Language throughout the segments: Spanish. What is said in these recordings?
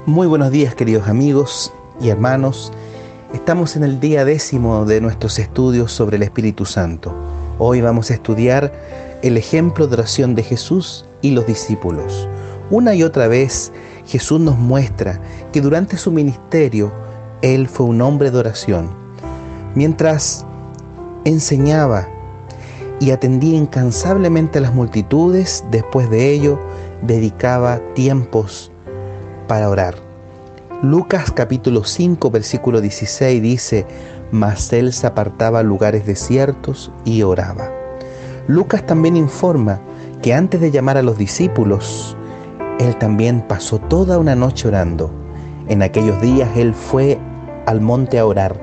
Muy buenos días, queridos amigos y hermanos. Estamos en el día 10 de nuestros estudios sobre el Espíritu Santo. Hoy vamos a estudiar el ejemplo de oración de Jesús y los discípulos. Una y otra vez Jesús nos muestra que durante su ministerio Él fue un hombre de oración. Mientras enseñaba y atendía incansablemente a las multitudes, después de ello dedicaba tiempos para orar. Lucas capítulo 5 versículo 16 dice: mas él se apartaba a lugares desiertos y oraba. Lucas también informa que antes de llamar a los discípulos, él también pasó toda una noche orando. En aquellos días él fue al monte a orar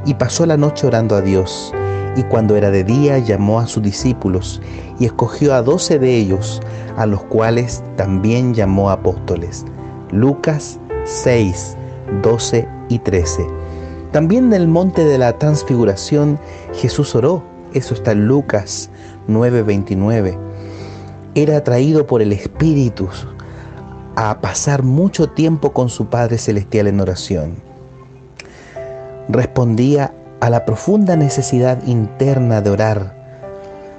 y pasó la noche orando a Dios. Y cuando era de día llamó a sus discípulos y escogió a 12 de ellos, a los cuales también llamó apóstoles. Lucas 6, 12 y 13. También en el monte de la transfiguración Jesús oró. Eso está en Lucas 9, 29. Era atraído por el Espíritu a pasar mucho tiempo con su Padre Celestial en oración. Respondía a la profunda necesidad interna de orar.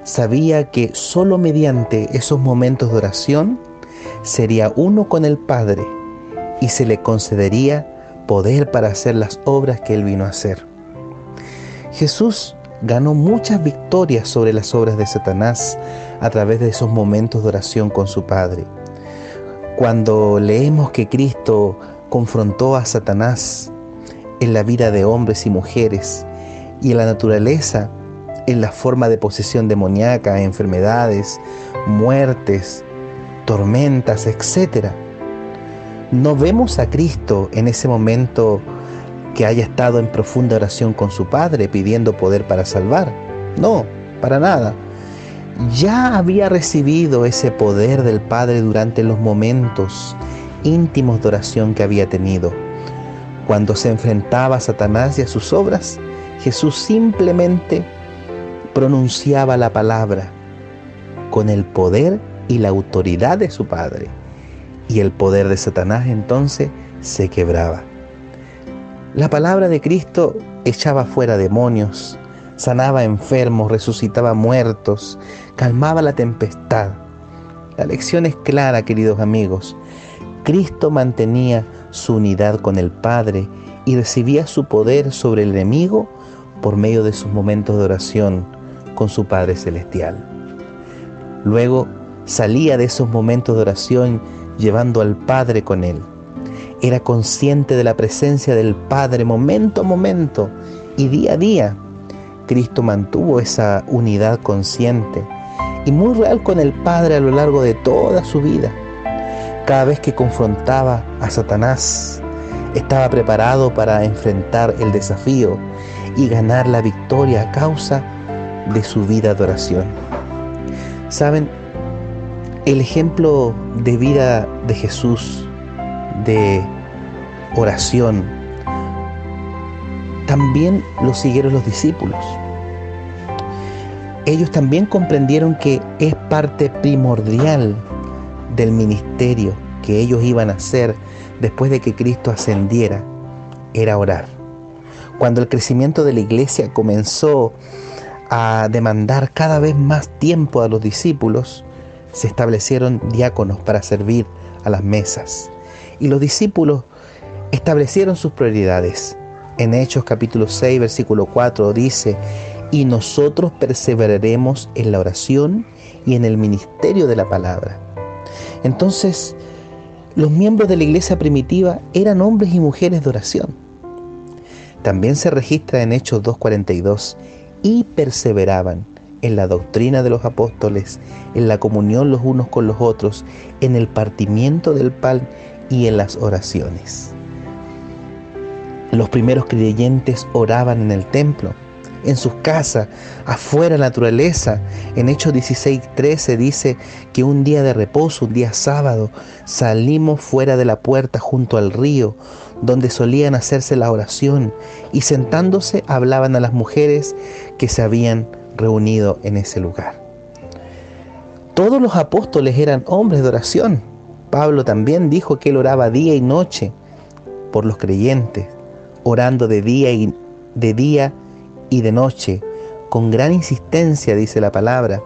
Sabía que solo mediante esos momentos de oración sería uno con el Padre y se le concedería poder para hacer las obras que Él vino a hacer. Jesús ganó muchas victorias sobre las obras de Satanás a través de esos momentos de oración con su Padre. Cuando leemos que Cristo confrontó a Satanás en la vida de hombres y mujeres y en la naturaleza, en la forma de posesión demoníaca, enfermedades, muertes, tormentas, etc., no vemos a Cristo en ese momento que haya estado en profunda oración con su Padre pidiendo poder para salvar. No, para nada. Ya había recibido ese poder del Padre durante los momentos íntimos de oración que había tenido. Cuando se enfrentaba a Satanás y a sus obras, Jesús simplemente pronunciaba la palabra con el poder y la autoridad de su Padre. Y el poder de Satanás entonces se quebraba. La palabra de Cristo echaba fuera demonios, sanaba enfermos, resucitaba muertos, calmaba la tempestad. La lección es clara, queridos amigos. Cristo mantenía su unidad con el Padre y recibía su poder sobre el enemigo por medio de sus momentos de oración con su Padre Celestial. Luego salía de esos momentos de oración llevando al Padre con él. Era consciente de la presencia del Padre momento a momento y día a día. Cristo mantuvo esa unidad consciente y muy real con el Padre a lo largo de toda su vida. Cada vez que confrontaba a Satanás, estaba preparado para enfrentar el desafío y ganar la victoria a causa de su vida de oración. ¿Saben? El ejemplo de vida de Jesús, de oración, también lo siguieron los discípulos. Ellos también comprendieron que es parte primordial del ministerio que ellos iban a hacer después de que Cristo ascendiera, era orar. Cuando el crecimiento de la iglesia comenzó a demandar cada vez más tiempo a los discípulos, se establecieron diáconos para servir a las mesas. Y los discípulos establecieron sus prioridades. En Hechos capítulo 6, versículo 4 dice: y nosotros perseveraremos en la oración y en el ministerio de la palabra. Entonces, los miembros de la iglesia primitiva eran hombres y mujeres de oración. También se registra en Hechos 2:42: y perseveraban en la doctrina de los apóstoles, en la comunión los unos con los otros, en el partimiento del pan y en las oraciones. Los primeros creyentes oraban en el templo, en sus casas, afuera en la naturaleza. En Hechos 16:13 dice que un día de reposo, un día sábado, salimos fuera de la puerta junto al río, donde solían hacerse la oración, y sentándose hablaban a las mujeres que se habían reunido en ese lugar. Todos los apóstoles eran hombres de oración. Pablo también dijo que él oraba día y noche por los creyentes, orando de día y de noche, con gran insistencia, dice la palabra,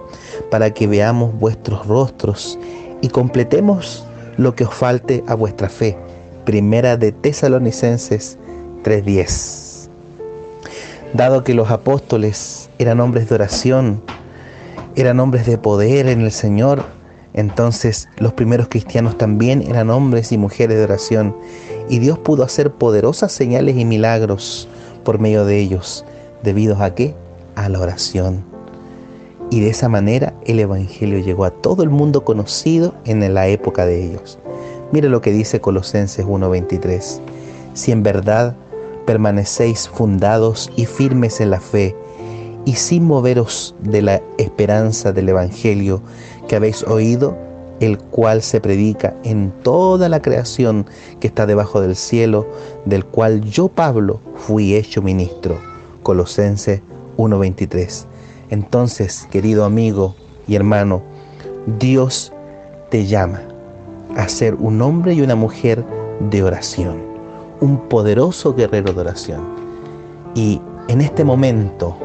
para que veamos vuestros rostros y completemos lo que os falte a vuestra fe. Primera de Tesalonicenses 3:10. Dado que los apóstoles eran hombres de oración, eran hombres de poder en el Señor, entonces los primeros cristianos también eran hombres y mujeres de oración, y Dios pudo hacer poderosas señales y milagros por medio de ellos. ¿Debido a qué? A la oración. Y de esa manera el Evangelio llegó a todo el mundo conocido en la época de ellos. Mire lo que dice Colosenses 1:23. Si en verdad permanecéis fundados y firmes en la fe, y sin moveros de la esperanza del Evangelio que habéis oído, el cual se predica en toda la creación que está debajo del cielo, del cual yo, Pablo, fui hecho ministro. Colosenses 1:23. Entonces, querido amigo y hermano, Dios te llama a ser un hombre y una mujer de oración, un poderoso guerrero de oración. Y en este momento,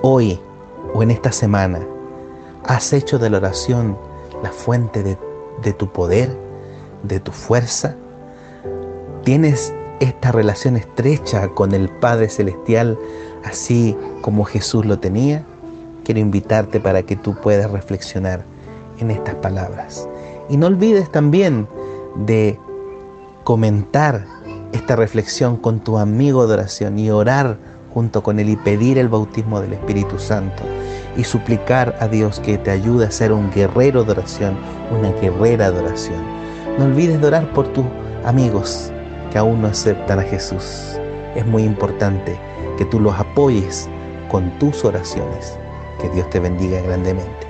hoy o en esta semana, has hecho de la oración la fuente de tu poder, de tu fuerza. Tienes esta relación estrecha con el Padre Celestial, así como Jesús lo tenía. Quiero invitarte para que tú puedas reflexionar en estas palabras. Y no olvides también de comentar esta reflexión con tu amigo de oración y orar junto con él y pedir el bautismo del Espíritu Santo y suplicar a Dios que te ayude a ser un guerrero de oración, una guerrera de oración. No olvides de orar por tus amigos que aún no aceptan a Jesús. Es muy importante que tú los apoyes con tus oraciones. Que Dios te bendiga grandemente.